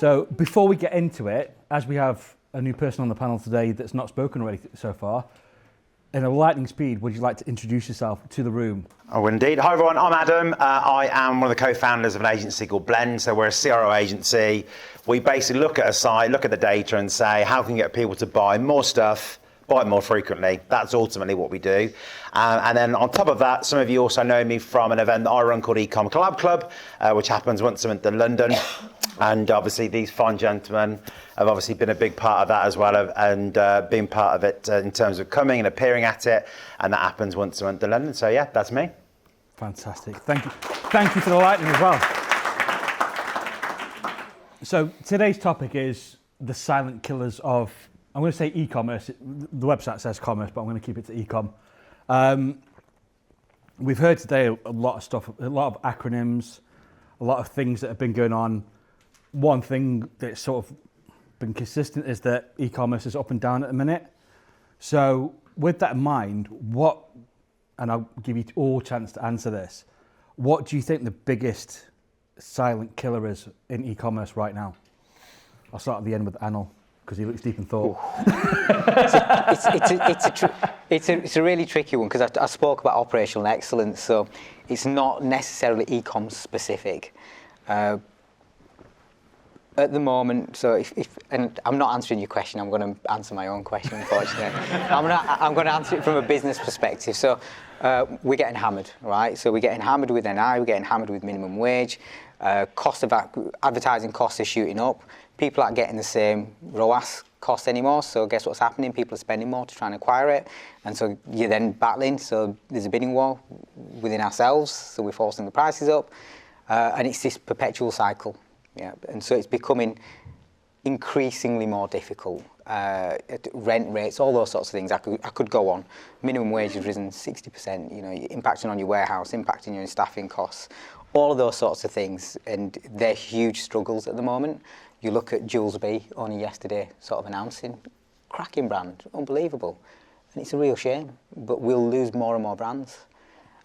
So before we get into it, as we have a new person on the panel today that's not spoken already so far, in a lightning speed, would you like to introduce yourself to the room? Oh, indeed. Hi, everyone. I'm Adam. I am one of the co-founders of an agency called Blend. So we're a CRO agency. We basically look at a site, look at the data and say, how can we get people to buy more stuff, buy it more frequently? That's ultimately what we do. And then on top of that, some of you also know me from an event that I run called eCom Collab Club, which happens once a month in London. And obviously these fine gentlemen have obviously been a big part of that as well, and been part of it in terms of coming and appearing at it. And that happens once a month in London. So yeah, that's me. Fantastic. Thank you. Thank you for the lightning as well. So today's topic is the silent killers of, I'm going to say e-commerce. The website says commerce, but I'm going to keep it to e-com. We've heard today a lot of stuff, a lot of acronyms, a lot of things that have been going on. One thing that's sort of been consistent is that e-commerce is up and down at the minute. So with that in mind, and I'll give you all a chance to answer this, what do you think the biggest silent killer is in e-commerce right now? I'll start at the end with Anil, because he looks deep in thought. It's a really tricky one, because I spoke about operational excellence, so it's not necessarily e-com specific. At the moment, so and I'm not answering your question, I'm going to answer my own question, unfortunately. I'm going to answer it from a business perspective. So we're getting hammered, right? So we're getting hammered with NI, we're getting hammered with minimum wage, cost of advertising costs are shooting up, people aren't getting the same ROAS cost anymore, so guess what's happening? People are spending more to try and acquire it, and so you're then battling, so there's a bidding war within ourselves, so we're forcing the prices up, and it's this perpetual cycle. Yeah, and so it's becoming increasingly more difficult. Rent rates, all those sorts of things. I could go on. Minimum wage has risen 60%. You know, impacting on your warehouse, impacting your staffing costs, all of those sorts of things, and they're huge struggles at the moment. You look at Jules B only yesterday, sort of announcing, cracking brand, unbelievable, and it's a real shame. But we'll lose more and more brands,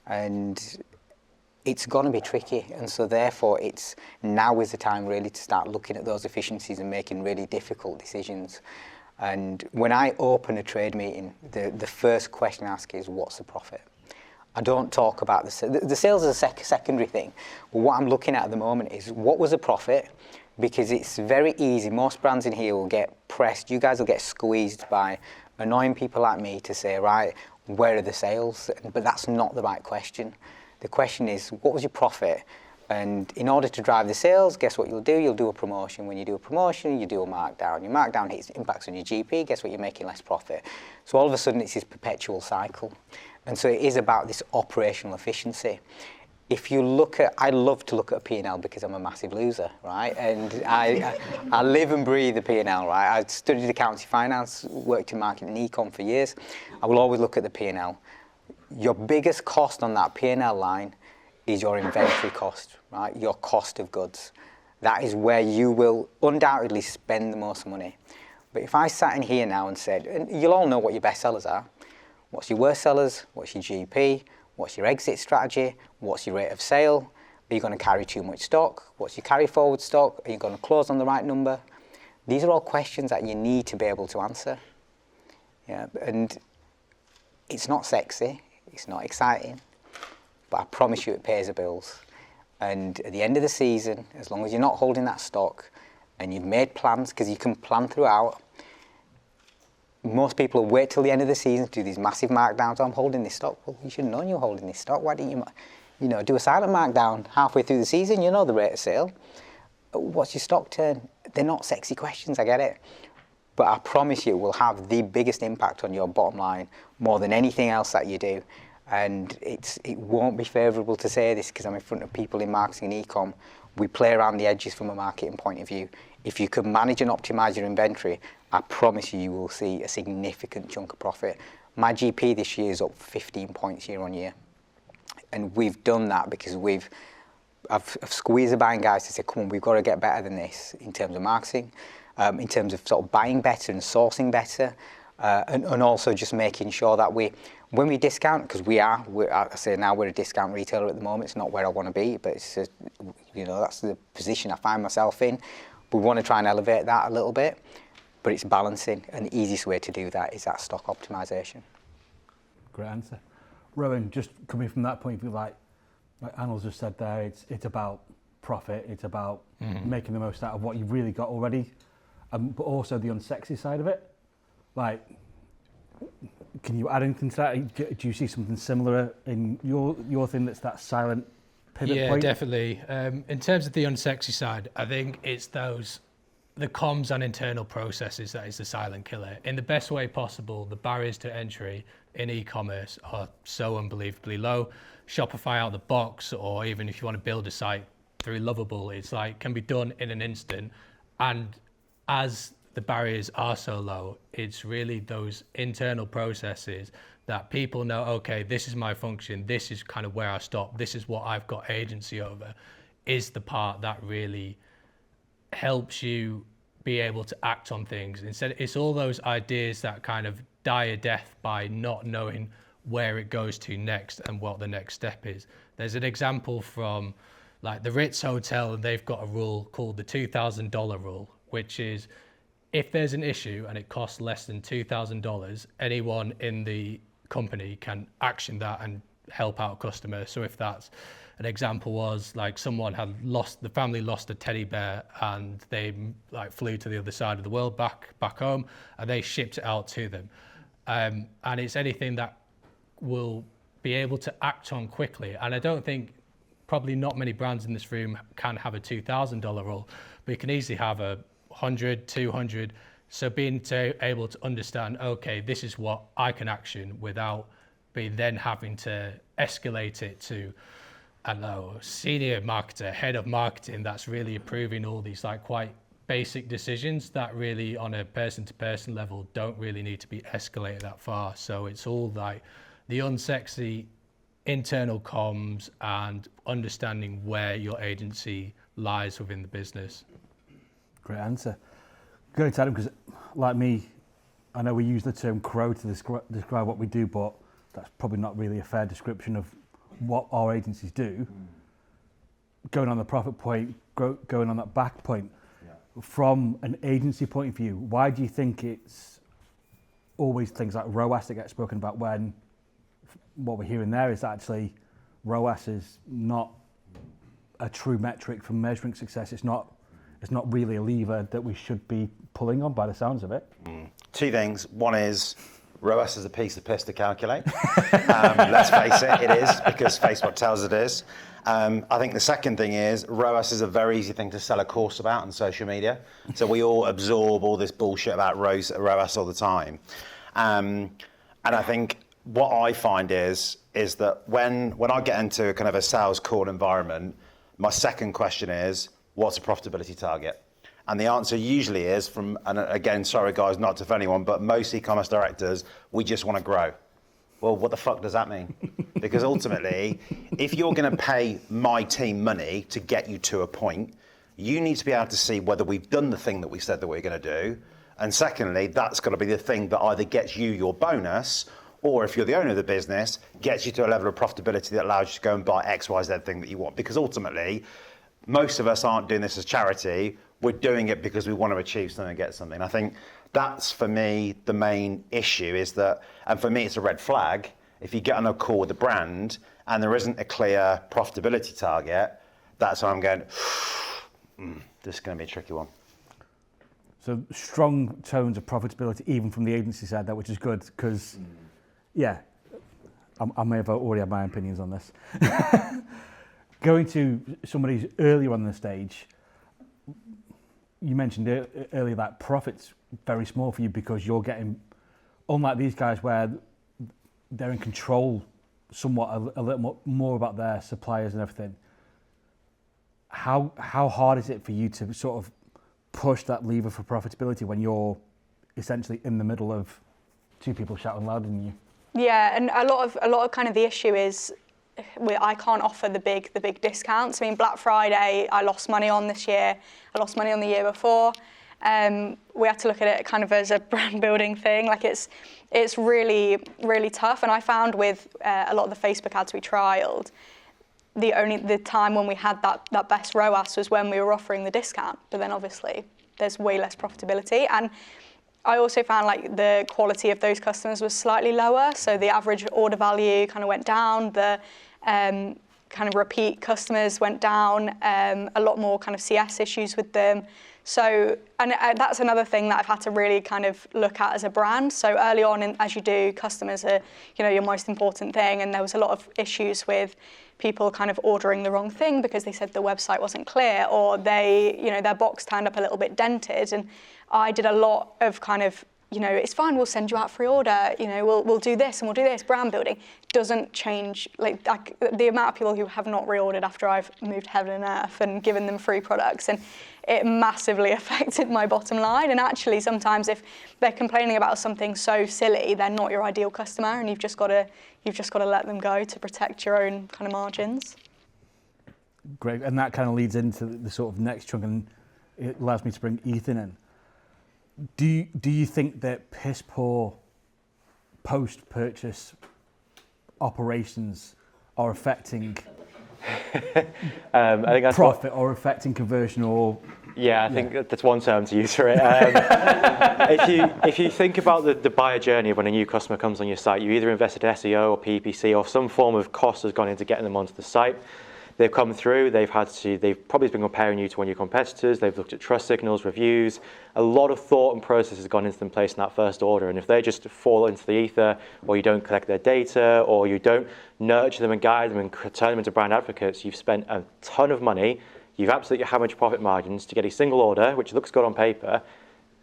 and it's going to be tricky, and so therefore now is the time really to start looking at those efficiencies and making really difficult decisions. And when I open a trade meeting, the first question I ask is, what's the profit? I don't talk about the sales is a secondary thing. But what I'm looking at the moment is, what was the profit? Because it's very easy. Most brands in here will get pressed. You guys will get squeezed by annoying people like me to say, right, where are the sales? But that's not the right question. The question is, what was your profit? And in order to drive the sales, guess what you'll do? You'll do a promotion. When you do a promotion, you do a markdown. Your markdown impacts on your GP. Guess what? You're making less profit. So all of a sudden, it's this perpetual cycle. And so it is about this operational efficiency. If you look at, I love to look at a P&L because I'm a massive loser, right? And I live and breathe the P&L, right? I studied accounting finance, worked in marketing and ecom for years. I will always look at the P&L. Your biggest cost on that P&L line is your inventory cost, right? Your cost of goods. That is where you will undoubtedly spend the most money. But if I sat in here now and said, and you'll all know what your best sellers are. What's your worst sellers? What's your GP? What's your exit strategy? What's your rate of sale? Are you going to carry too much stock? What's your carry forward stock? Are you going to close on the right number? These are all questions that you need to be able to answer. Yeah, and it's not sexy. It's not exciting, but I promise you it pays the bills. And at the end of the season, as long as you're not holding that stock and you've made plans, because you can plan throughout, most people will wait till the end of the season to do these massive markdowns. I'm holding this stock. Well, you should have known you were holding this stock. Why didn't you do a silent markdown halfway through the season? You know the rate of sale. What's your stock turn? They're not sexy questions, I get it. But I promise you, it will have the biggest impact on your bottom line more than anything else that you do. And it won't be favourable to say this because I'm in front of people in marketing and ecom. We play around the edges from a marketing point of view. If you can manage and optimise your inventory, I promise you will see a significant chunk of profit. My GP this year is up 15 points year on year. And we've done that because I've squeezed the buying guys to say, come on, we've got to get better than this in terms of marketing, in terms of sort of buying better and sourcing better, and also just making sure that when we discount, because I say now we're a discount retailer at the moment. It's not where I want to be, but it's that's the position I find myself in. We want to try and elevate that a little bit, but it's balancing, and the easiest way to do that is that stock optimization. Great answer. Rowan, just coming from that point of view, like Anil's just said there, it's about profit, it's about making the most out of what you've really got already, but also the unsexy side of it. Like, can you add anything to that? Do you see something similar in your thing that's that silent pivot point? Yeah, definitely. In terms of the unsexy side, I think it's the comms and internal processes that is the silent killer. In the best way possible, the barriers to entry in e-commerce are so unbelievably low. Shopify out the box, or even if you want to build a site through Lovable, it's like can be done in an instant. And as the barriers are so low, it's really those internal processes that people know, okay, this is my function, this is kind of where I stop, this is what I've got agency over, is the part that really helps you be able to act on things. Instead, it's all those ideas that kind of die a death by not knowing where it goes to next and what the next step is. There's an example from like the Ritz Hotel, and they've got a rule called the $2,000 rule, which is if there's an issue and it costs less than $2,000, anyone in the company can action that and help out customers. So if that's an example was like someone the family lost a teddy bear and they like flew to the other side of the world back home, and they shipped it out to them. And it's anything that will be able to act on quickly. And I don't think probably not many brands in this room can have a $2,000 rule, but you can easily have a 100, 200. So being able to understand, okay, this is what I can action without then having to escalate it to, I don't know, senior marketer, head of marketing that's really approving all these like quite basic decisions that really on a person-to-person level don't really need to be escalated that far. So it's all like the unsexy internal comms and understanding where your agency lies within the business. Great answer. Going to Adam, because like me, I know we use the term crow to describe what we do, but that's probably not really a fair description of what our agencies do. Going on the profit point, going on that back point, from an agency point of view, why do you think it's always things like ROAS that get spoken about when what we're hearing there is actually ROAS is not a true metric for measuring success? It's not really a lever that we should be pulling on by the sounds of it. Two things. One is ROAS is a piece of piss to calculate. Let's face it, it is, because Facebook tells it is. I think the second thing is ROAS is a very easy thing to sell a course about on social media. So we all absorb all this bullshit about ROAS all the time. And I think what I find is that when I get into kind of a sales call environment, my second question is, what's a profitability target? And the answer usually is and again, sorry guys, not to offend anyone, but most e-commerce directors, we just want to grow. Well, what the fuck does that mean? Because ultimately, if you're going to pay my team money to get you to a point, you need to be able to see whether we've done the thing that we said that we're going to do. And secondly, that's got to be the thing that either gets you your bonus, or if you're the owner of the business, gets you to a level of profitability that allows you to go and buy X, Y, Z thing that you want. Because ultimately, most of us aren't doing this as charity. We're doing it because we want to achieve something and get something. I think that's, for me, the main issue is that, and for me, it's a red flag. If you get on a call with a brand and there isn't a clear profitability target, that's when I'm going, this is going to be a tricky one. So strong tones of profitability, even from the agency side, which is good, because, I may have already had my opinions on this. Going to somebody who's earlier on the stage, you mentioned earlier that profit's very small for you because you're getting, unlike these guys where they're in control somewhat a little more about their suppliers and everything. How hard is it for you to sort of push that lever for profitability when you're essentially in the middle of two people shouting louder than you? Yeah, and a lot of kind of the issue is I can't offer the big discounts. I mean, Black Friday, I lost money on this year. I lost money on the year before. We had to look at it kind of as a brand building thing. Like it's really, really tough. And I found with a lot of the Facebook ads we trialed, the time when we had that best ROAS was when we were offering the discount. But then obviously there's way less profitability. And I also found like the quality of those customers was slightly lower. So the average order value kind of went down. The kind of repeat customers went down. A lot more kind of CS issues with them. So, and that's another thing that I've had to really kind of look at as a brand. So early on, as you do, customers are, your most important thing. And there was a lot of issues with people kind of ordering the wrong thing because they said the website wasn't clear, or their box turned up a little bit dented. And I did a lot of kind of, it's fine, we'll send you out free order, we'll do this and we'll do this. Brand building doesn't change, like the amount of people who have not reordered after I've moved heaven and earth and given them free products, and it massively affected my bottom line. And actually sometimes if they're complaining about something so silly, they're not your ideal customer, and you've just got to let them go to protect your own kind of margins. Great, and that kind of leads into the sort of next chunk, and it allows me to bring Ethan in. Do you think that piss poor post-purchase operations are affecting I think that's profit or affecting conversion or? Yeah, I think that's one term to use for it. If you think about the buyer journey of when a new customer comes on your site, you either invested SEO or PPC or some form of cost has gone into getting them onto the site. They've come through, they've probably been comparing you to one of your competitors, they've looked at trust signals, reviews. A lot of thought and process has gone into them placing that first order. And if they just fall into the ether, or you don't collect their data, or you don't nurture them and guide them and turn them into brand advocates, you've spent a ton of money, you've absolutely hammered profit margins to get a single order, which looks good on paper,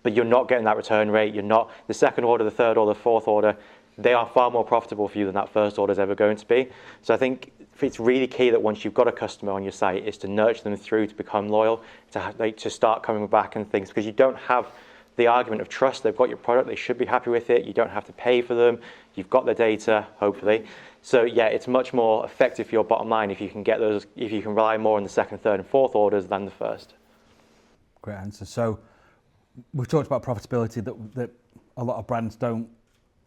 but you're not getting that return rate. You're not, the second order, the third order, the fourth order, they are far more profitable for you than that first order is ever going to be. So I think it's really key that once you've got a customer on your site is to nurture them through to become loyal, to start coming back and things, because you don't have the argument of trust. They've got your product, they should be happy with it, you don't have to pay for them, you've got their data, hopefully. So yeah, it's much more effective for your bottom line if you can get those, if you can rely more on the second, third and fourth orders than the first. Great answer. So we've talked about profitability that a lot of brands don't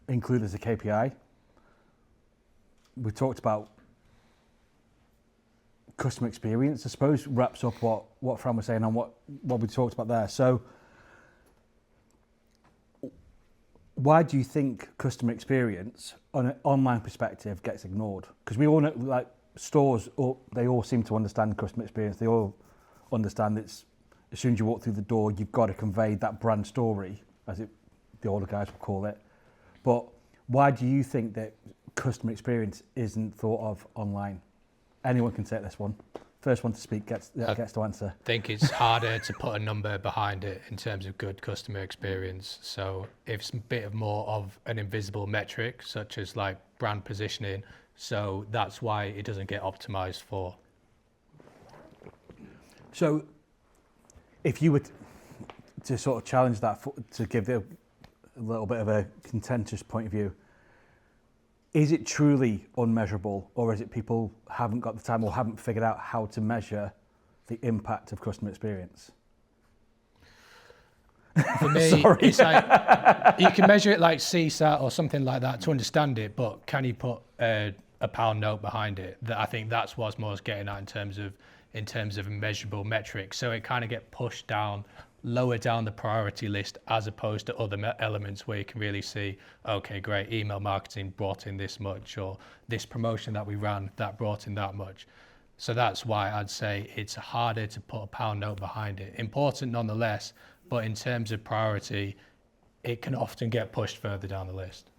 include as a KPI. We talked about customer experience, I suppose, wraps up what Fran was saying and what we talked about there. So why do you think customer experience on an online perspective gets ignored? Because we all know, like stores, they all seem to understand customer experience. They all understand it's as soon as you walk through the door, you've got to convey that brand story, as the older guys would call it. But why do you think that customer experience isn't thought of online? Anyone can take this one. First one to speak gets to answer. I think it's harder to put a number behind it in terms of good customer experience. So if it's a bit of more of an invisible metric, such as like brand positioning, so that's why it doesn't get optimized for. So if you were to sort of challenge that, to give a little bit of a contentious point of view, is it truly unmeasurable, or is it people haven't got the time or haven't figured out how to measure the impact of customer experience? For me, it's like you can measure it like CSAT or something like that to understand it, but can you put a pound note behind it? That I think that's what Mo's getting at in terms of a measurable metric. So it kind of get pushed down, lower down the priority list, as opposed to other elements where you can really see, okay, great, email marketing brought in this much, or this promotion that we ran that brought in that much. So that's why I'd say it's harder to put a pound note behind it. Important nonetheless, but in terms of priority, it can often get pushed further down the list.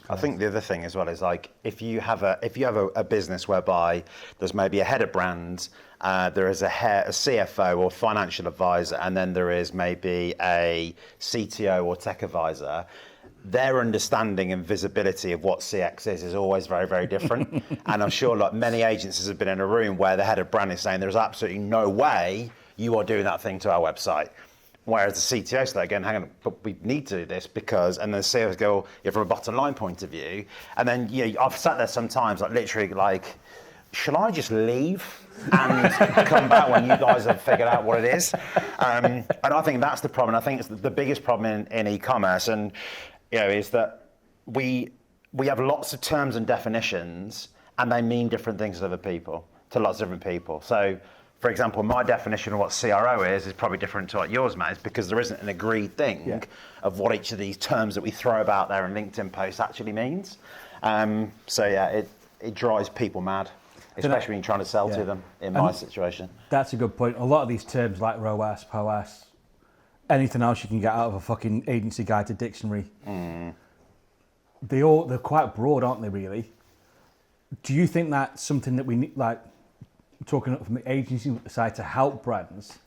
I think the other thing as well is like if you have a business whereby there's maybe a head of brand, there is a CFO or financial advisor, and then there is maybe a CTO or tech advisor, their understanding and visibility of what CX is always very, very different. And I'm sure like many agencies have been in a room where the head of brand is saying there's absolutely no way you are doing that thing to our website. Whereas the CTO said, again, hang on, but we need to do this because, and then the CEOs go, from a bottom line point of view. And then, I've sat there sometimes, like literally like, shall I just leave and come back when you guys have figured out what it is? And I think that's the problem. I think it's the biggest problem in e-commerce, and is that we have lots of terms and definitions, and they mean different things to other people. to lots of different people. So, for example, my definition of what CRO is probably different to what yours, Matt, is because there isn't an agreed thing of what each of these terms that we throw about there in LinkedIn posts actually means. So yeah, it drives people mad, especially when you're trying to sell to them in my situation. That's a good point. A lot of these terms like ROAS, POAS, anything else you can get out of a fucking agency guide to dictionary, they're quite broad, aren't they, really? Do you think that's something that we need, like, talking from the agency side to help brands,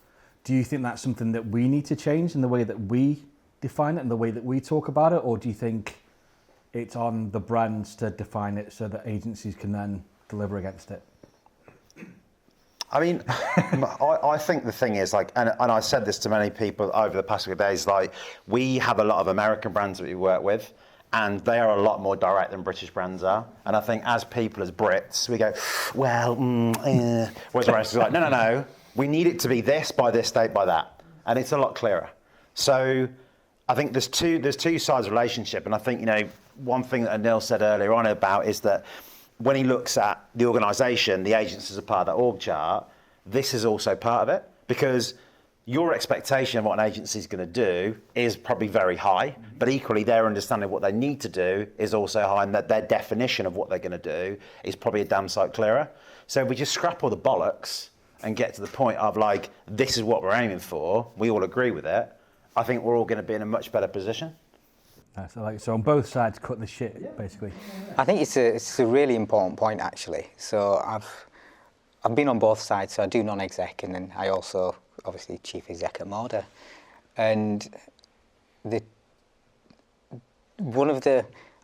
do you think that's something that we need to change in the way that we define it and the way that we talk about it? Or do you think it's on the brands to define it so that agencies can then deliver against it? I mean, I think the thing is, like, and I said this to many people over the past few days, like, we have a lot of American brands that we work with, and they are a lot more direct than British brands are. And I think as people, as Brits, we go, well, whereas the rest is like, no, we need it to be this by this date by that. And it's a lot clearer. So I think there's two sides of the relationship. And I think, one thing that Anil said earlier on about is that when he looks at the organisation, the agencies are part of that org chart, this is also part of it. Because your expectation of what an agency is going to do is probably very high, but equally their understanding of what they need to do is also high, and that their definition of what they're going to do is probably a damn sight clearer. So if we just scrap all the bollocks and get to the point of, like, this is what we're aiming for, we all agree with it, I think we're all going to be in a much better position. So on both sides, cut the shit, basically. I think it's a really important point, actually. So I've been on both sides, so I do non-exec, and then I also obviously chief exec at Morda. And I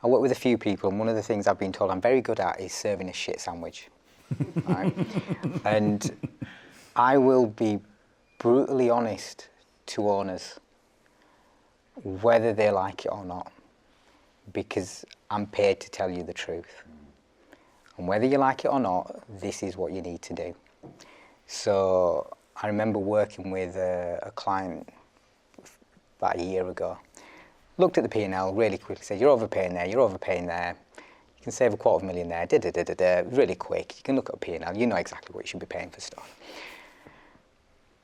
work with a few people, and one of the things I've been told I'm very good at is serving a shit sandwich. Right? And I will be brutally honest to owners, whether they like it or not, because I'm paid to tell you the truth. And whether you like it or not, this is what you need to do. So I remember working with a client about a year ago. Looked at the P&L really quickly, said, you're overpaying there, you're overpaying there. You can save $250,000 really quick. You can look at a P&L, you know exactly what you should be paying for stuff.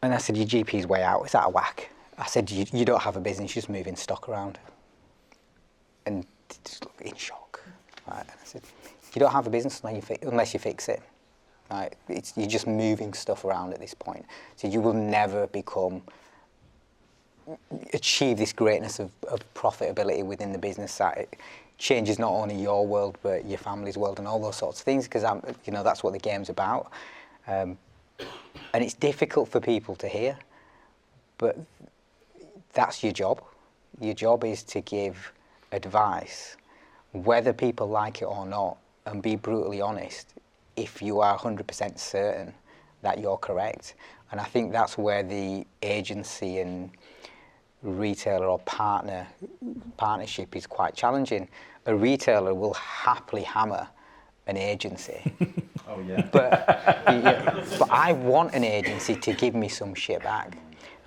And I said, your GP's way out, it's out of whack. I said, you don't have a business, you're just moving stock around. And just looked in shock. Right? And I said, you don't have a business unless you fix it. Right? You're just moving stuff around at this point. So you will never achieve this greatness of profitability within the business that it changes not only your world, but your family's world and all those sorts of things, because that's what the game's about. And it's difficult for people to hear, but that's your job. Your job is to give advice, whether people like it or not, and be brutally honest if you are 100% certain that you're correct. And I think that's where the agency and retailer or partnership is quite challenging. A retailer will happily hammer an agency. Oh yeah. But I want an agency to give me some shit back.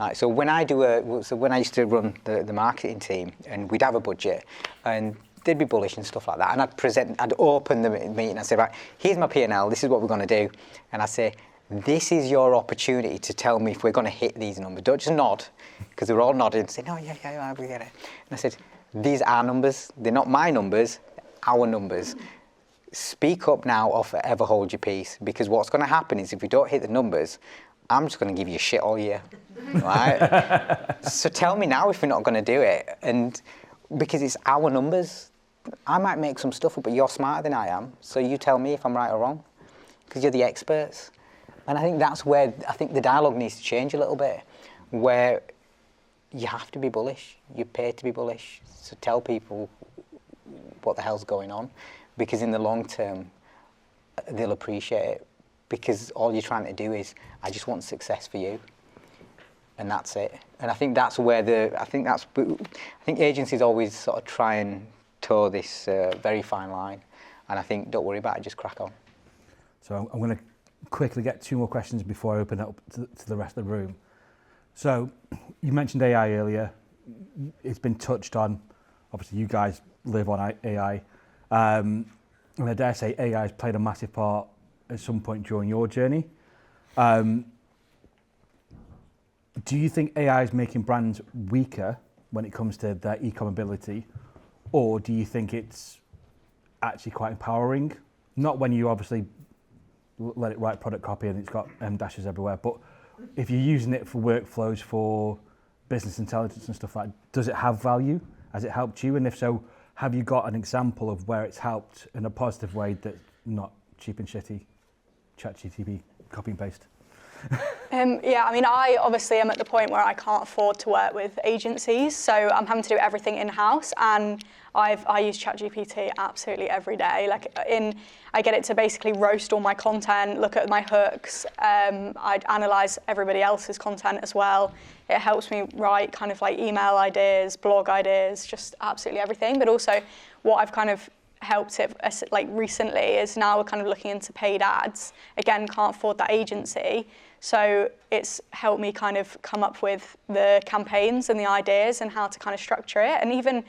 Right, so when I used to run the marketing team, and we'd have a budget, and they'd be bullish and stuff like that, and I'd open the meeting and say, right, here's my P&L, this is what we're going to do, and I'd say, this is your opportunity to tell me if we're going to hit these numbers. Don't just nod, because they're all nodding and say, no, yeah, we get it. And I said, these are numbers, they're not my numbers, our numbers. Speak up now or forever hold your peace, because what's going to happen is if we don't hit the numbers, I'm just going to give you shit all year, right? So tell me now if you're not going to do it. And because it's our numbers, I might make some stuff up, but you're smarter than I am. So you tell me if I'm right or wrong, because you're the experts. And I think that's where the dialogue needs to change a little bit, where you have to be bullish. You're paid to be bullish. So tell people what the hell's going on, because in the long term, they'll appreciate it. Because all you're trying to do is, I just want success for you, and that's it. And I think that's where I think agencies always sort of try and toe this very fine line, and I think don't worry about it, just crack on. So I'm going to quickly get two more questions before I open it up to the rest of the room. So you mentioned AI earlier. It's been touched on. Obviously, you guys live on AI, and I dare say AI has played a massive part at some point during your journey. Do you think AI is making brands weaker when it comes to their e-com ability, or do you think it's actually quite empowering? Not when you obviously let it write product copy and it's got dashes everywhere, but if you're using it for workflows, for business intelligence and stuff like that, does it have value? Has it helped you? And if so, have you got an example of where it's helped in a positive way that's not cheap and shitty, ChatGPT, copy and paste? Yeah, I mean, I obviously am at the point where I can't afford to work with agencies, so I'm having to do everything in-house, and I use ChatGPT absolutely every day. I get it to basically roast all my content, look at my hooks. I analyse everybody else's content as well. It helps me write kind of like email ideas, blog ideas, just absolutely everything. But also, what I've kind of helped it like recently is now we're kind of looking into paid ads. Again, can't afford that agency. So it's helped me kind of come up with the campaigns and the ideas and how to kind of structure it. And even,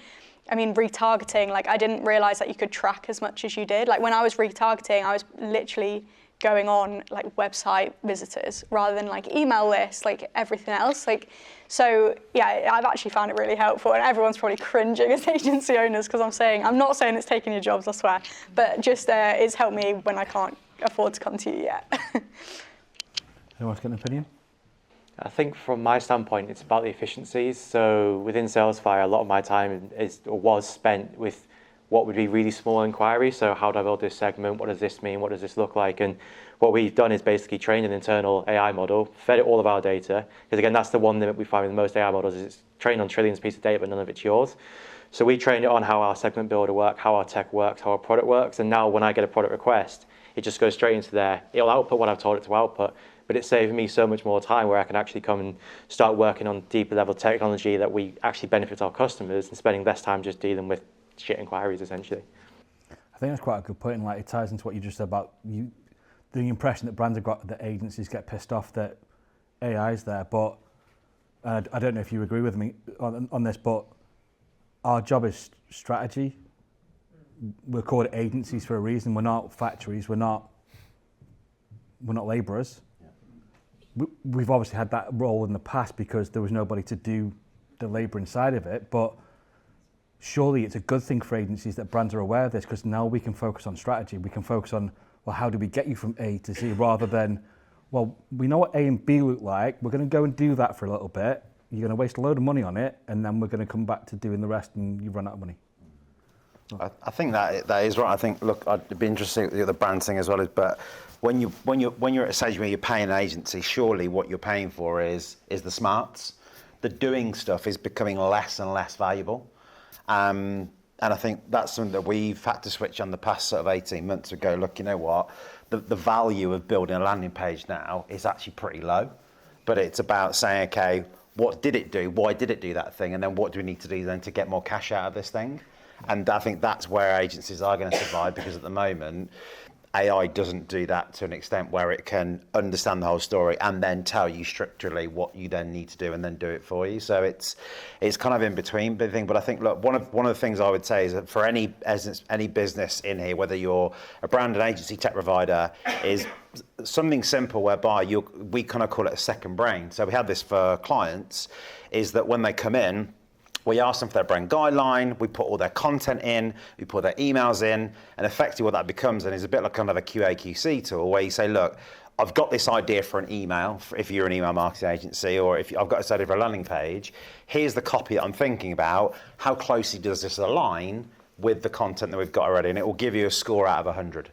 I mean, retargeting, like I didn't realize that you could track as much as you did. Like when I was retargeting, I was literally going on like website visitors rather than like email lists, like everything else. Like, so yeah, I've actually found it really helpful, and everyone's probably cringing as agency owners because I'm not saying it's taking your jobs, I swear, but just it's helped me when I can't afford to come to you yet. Anyone's got an opinion? I think from my standpoint, it's about the efficiencies. So within Salesfire, a lot of my time was spent with what would be really small inquiries. So how do I build this segment? What does this mean? What does this look like? And what we've done is basically trained an internal AI model, fed it all of our data. Because again, that's the one limit we find with most AI models is it's trained on trillions of pieces of data, but none of it's yours. So we trained it on how our segment builder works, how our tech works, how our product works. And now when I get a product request, it just goes straight into there. It'll output what I've told it to output. But it's saving me so much more time where I can actually come and start working on deeper level technology that we actually benefit our customers and spending less time just dealing with shit inquiries, essentially. I think that's quite a good point, and like it ties into what you just said about the impression that brands have got that agencies get pissed off that AI is there. But I don't know if you agree with me on this, but our job is strategy. We're called agencies for a reason. We're not factories. We're not labourers. We've obviously had that role in the past because there was nobody to do the labour inside of it, but surely it's a good thing for agencies that brands are aware of this, because now we can focus on strategy. We can focus on, well, how do we get you from A to Z, rather than, well, we know what A and B look like, we're going to go and do that for a little bit, you're going to waste a load of money on it, and then we're going to come back to doing the rest and you've run out of money. I think that is right. I think, look, I'd be interested in the brand thing as well, but when you're at a stage where you're paying an agency, surely what you're paying for is the smarts. The doing stuff is becoming less and less valuable. And I think that's something that we've had to switch on the past sort of 18 months ago. Look, you know what? The value of building a landing page now is actually pretty low, but it's about saying, okay, what did it do? Why did it do that thing? And then what do we need to do then to get more cash out of this thing? And I think that's where agencies are going to survive, because at the moment, AI doesn't do that to an extent where it can understand the whole story and then tell you structurally what you then need to do and then do it for you. So it's kind of in between thing. But I think, look, one of the things I would say is that for any business in here, whether you're a brand, an agency, tech provider, is something simple whereby we kind of call it a second brain. So we have this for clients, is that when they come in, we ask them for their brand guideline, we put all their content in, we put their emails in, and effectively what that becomes then is a bit like kind of a QA/QC tool where you say, look, I've got this idea for an email, if you're an email marketing agency, or if I've got this idea for a landing page, here's the copy that I'm thinking about, how closely does this align with the content that we've got already, and it will give you a score out of 100.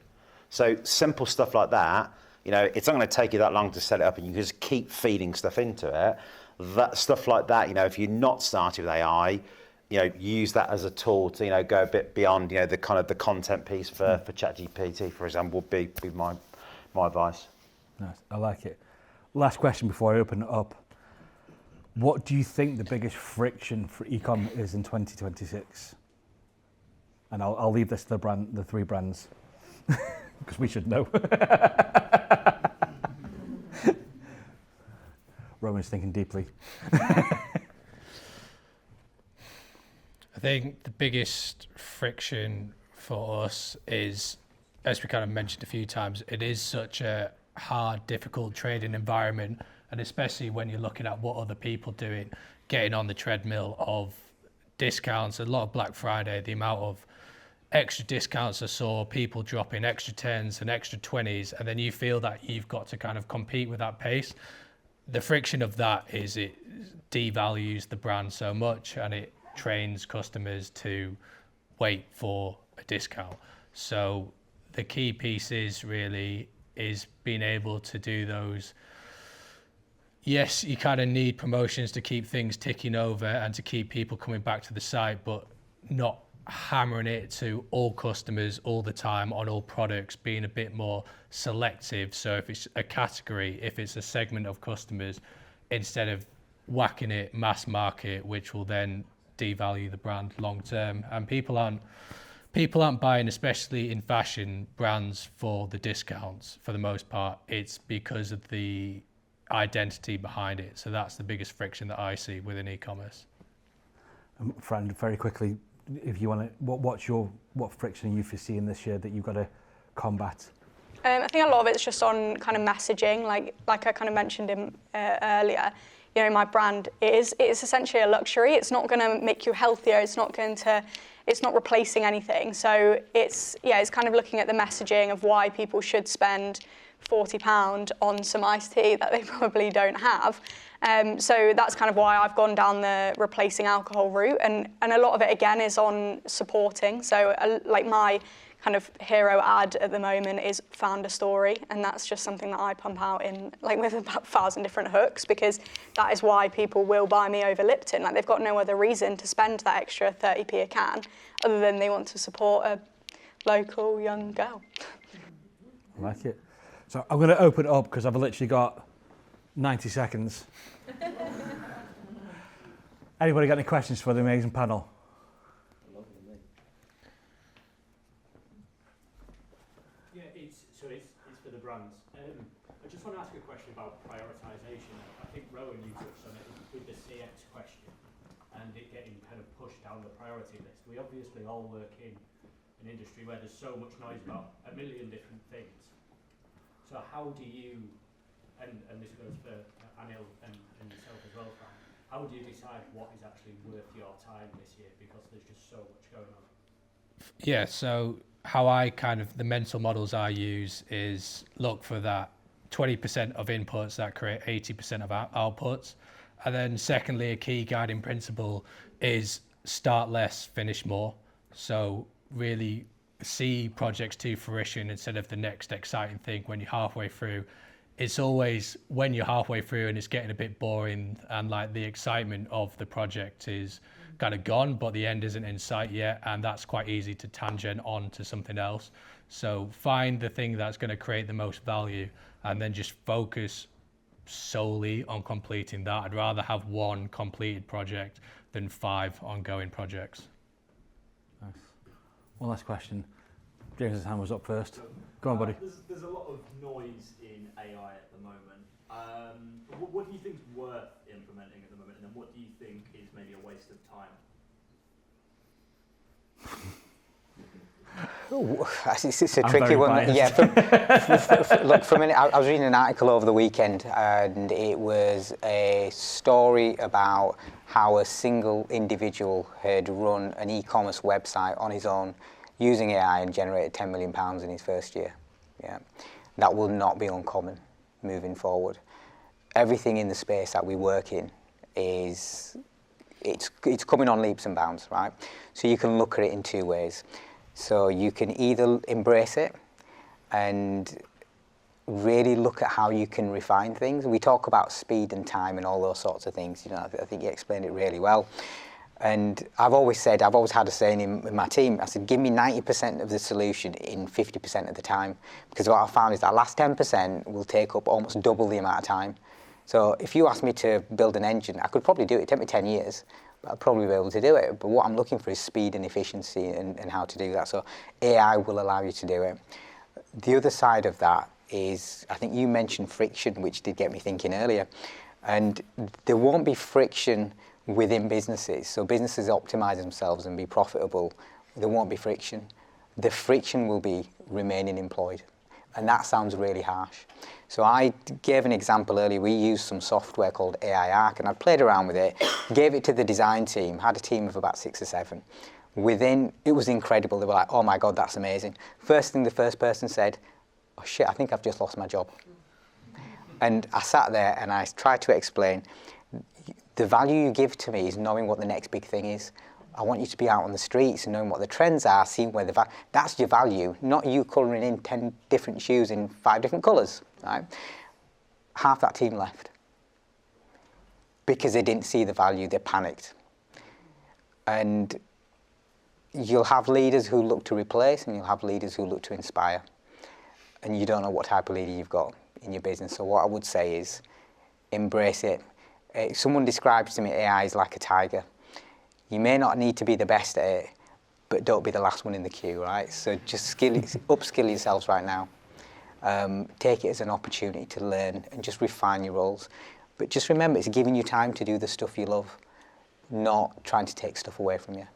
So simple stuff like that, it's not going to take you that long to set it up, and you can just keep feeding stuff into it. That stuff like that, if you're not starting with AI, use that as a tool to, go a bit beyond, the kind of the content piece for ChatGPT, for example, would be my advice. Nice, I like it. Last question before I open it up. What do you think the biggest friction for eCom is in 2026? And I'll leave this to the three brands, because we should know. Roman's thinking deeply. I think the biggest friction for us is as we kind of mentioned a few times, it is such a hard, difficult trading environment, and especially when you're looking at what other people doing, getting on the treadmill of discounts, a lot of Black Friday, the amount of extra discounts I saw, people dropping extra 10s and extra 20s, and then you feel that you've got to kind of compete with that pace. The friction of that is it devalues the brand so much, and it trains customers to wait for a discount. So the key piece is really is being able to do those. Yes, you kind of need promotions to keep things ticking over and to keep people coming back to the site, but not hammering it to all customers all the time on all products, being a bit more selective. So if it's a category, if it's a segment of customers, instead of whacking it mass market, which will then devalue the brand long term. And people aren't buying, especially in fashion brands, for the discounts for the most part. It's because of the identity behind it. So that's the biggest friction that I see within e-commerce. Fran, very quickly, if you want to, what friction are you foreseeing this year that you've got to combat? I think a lot of it's just on kind of messaging, like I kind of mentioned earlier. You know, my brand it's essentially a luxury. It's not going to make you healthier. It's not replacing anything. So it's kind of looking at the messaging of why people should spend £40 on some iced tea that they probably don't have. So that's kind of why I've gone down the replacing alcohol route, and a lot of it again is on supporting. So like my kind of hero ad at the moment is found a story, and that's just something that I pump out in like with about 1,000 different hooks, because that is why people will buy me over Lipton. Like they've got no other reason to spend that extra 30p a can other than they want to support a local young girl. I like it. So I'm going to open it up because I've literally got 90 seconds. Anybody got any questions for the amazing panel? Yeah, it's for the brands. I just want to ask a question about prioritisation. I think, Rowan, you touched on it with the CX question and it getting kind of pushed down the priority list. We obviously all work in an industry where there's so much noise about a million different things. So how do you, and this goes for Anil and yourself as well, Fran, how do you decide what is actually worth your time this year, because there's just so much going on? Yeah, so how I the mental models I use is look for that 20% of inputs that create 80% of outputs. And then secondly, a key guiding principle is start less, finish more. So really see projects to fruition instead of the next exciting thing when you're halfway through. It's always when you're halfway through and it's getting a bit boring and like the excitement of the project is kind of gone, but the end isn't in sight yet, and that's quite easy to tangent on to something else. So find the thing that's going to create the most value and then just focus solely on completing that. I'd rather have one completed project than 5 ongoing projects. Nice. One last question. James's hand was up first. Go on, buddy. There's a lot of noise in AI at the moment. What do you think is worth implementing at the moment, and then what do you think is maybe a waste of time? It's a tricky one. Biased. Yeah. Look, I was reading an article over the weekend, and it was a story about how a single individual had run an e-commerce website on his own using AI and generated £10 million in his first year. Yeah, that will not be uncommon moving forward. Everything in the space that we work in it's coming on leaps and bounds, right? So you can look at it in 2 ways. So you can either embrace it and really look at how you can refine things. We talk about speed and time and all those sorts of things. You know, I think you explained it really well. And I've always had a saying in my team, I said, give me 90% of the solution in 50% of the time. Because what I found is that last 10% will take up almost double the amount of time. So if you ask me to build an engine, I could probably do it. It'd take me 10 years, but I'd probably be able to do it. But what I'm looking for is speed and efficiency and how to do that. So AI will allow you to do it. The other side of that is, I think you mentioned friction, which did get me thinking earlier. And there won't be friction within businesses. So businesses optimize themselves and be profitable. There won't be friction. the friction will be remaining employed. And that sounds really harsh. So I gave an example earlier. We used some software called AI Arc, and I played around with it, gave it to the design team, had a team of about 6 or 7. It was incredible. They were like, oh my God, that's amazing. First thing the first person said, oh shit, I think I've just lost my job. And I sat there and I tried to explain, the value you give to me is knowing what the next big thing is. I want you to be out on the streets and knowing what the trends are, seeing where that's your value, not you colouring in 10 different shoes in 5 different colours, right? Half that team left because they didn't see the value, they panicked. And you'll have leaders who look to replace and you'll have leaders who look to inspire. And you don't know what type of leader you've got in your business. So what I would say is embrace it. Someone describes to me AI is like a tiger. You may not need to be the best at it, but don't be the last one in the queue, right? So just upskill yourselves right now. Take it as an opportunity to learn and just refine your roles. But just remember, it's giving you time to do the stuff you love, not trying to take stuff away from you.